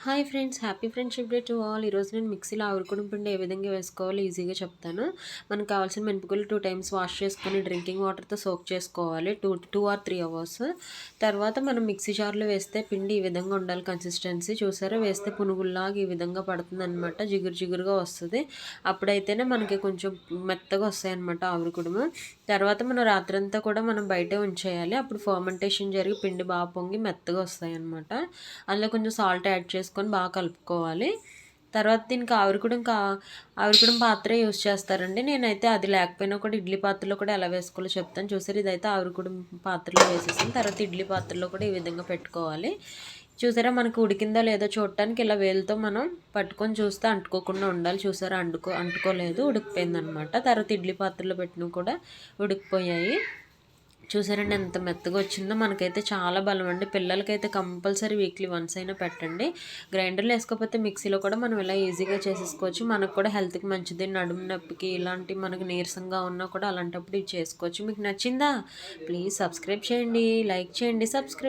Hi friends, happy friendship day to all. ఈరోజు నేను మిక్సీలో ఆవిరికుడిన పిండి ఏ విధంగా వేసుకోవాలో ఈజీగా చెప్తాను. మనకు కావాల్సిన మినపగుళ్ళు 2 టైమ్స్ వాష్ చేసుకొని డ్రింకింగ్ వాటర్తో సోక్ చేసుకోవాలి 2 ఆర్ 3 అవర్స్. తర్వాత మనం మిక్సీ జార్లో వేస్తే పిండి ఈ విధంగా ఉండాలి కన్సిస్టెన్సీ. చూసారా, వేస్తే పునుగుల్లాగా ఈ విధంగా పడుతుంది అనమాట, జిగురు జిగురుగా వస్తుంది. అప్పుడైతేనే మనకి కొంచెం మెత్తగా వస్తాయి అనమాట ఆవిరికుడుము. తర్వాత మనం రాత్రంతా కూడా మనం బయటే ఉంచేయాలి. అప్పుడు ఫర్మెంటేషన్ జరిగి పిండి బాగా పొంగి మెత్తగా వస్తాయి అనమాట. అందులో కొంచెం సాల్ట్ యాడ్ చేసుకొని బాగా కలుపుకోవాలి. తర్వాత దీనికి ఆవిరికుడం పాత్ర యూస్ చేస్తారండి. నేనైతే అది లేకపోయినా కూడా ఇడ్లీ పాత్రలో కూడా ఎలా వేసుకోవాలో చెప్తాను. చూసారు, ఇదైతే ఆవిరికుడం పాత్రలో వేసేసాను. తర్వాత ఇడ్లీ పాత్రలో కూడా ఈ విధంగా పెట్టుకోవాలి. చూసారా, మనకు ఉడికిందో లేదో చూడటానికి ఇలా వేలుతో మనం పట్టుకొని చూస్తే అంటుకోకుండా ఉండాలి. చూసారా, అంటుకోలేదు, ఉడికిపోయిందనమాట. తర్వాత ఇడ్లీ పాత్రలో పెట్టినవి కూడా ఉడికిపోయాయి. చూసారండి ఎంత మెత్తగా వచ్చిందో. మనకైతే చాలా బలం అండి. పిల్లలకైతే కంపల్సరీ వీక్లీ వన్స్ అయినా పెట్టండి. గ్రైండర్లో వేసుకోకపోతే మిక్సీలో కూడా మనం ఇలా ఈజీగా చేసేసుకోవచ్చు. మనకు కూడా హెల్త్కి మంచిది. నడుము నొప్పికి ఇలాంటి మనకు నీరసంగా ఉన్నా కూడా అలాంటప్పుడు ఇది చేసుకోవచ్చు. మీకు నచ్చిందా? ప్లీజ్ సబ్స్క్రైబ్ చేయండి, లైక్ చేయండి, సబ్స్క్రైబ్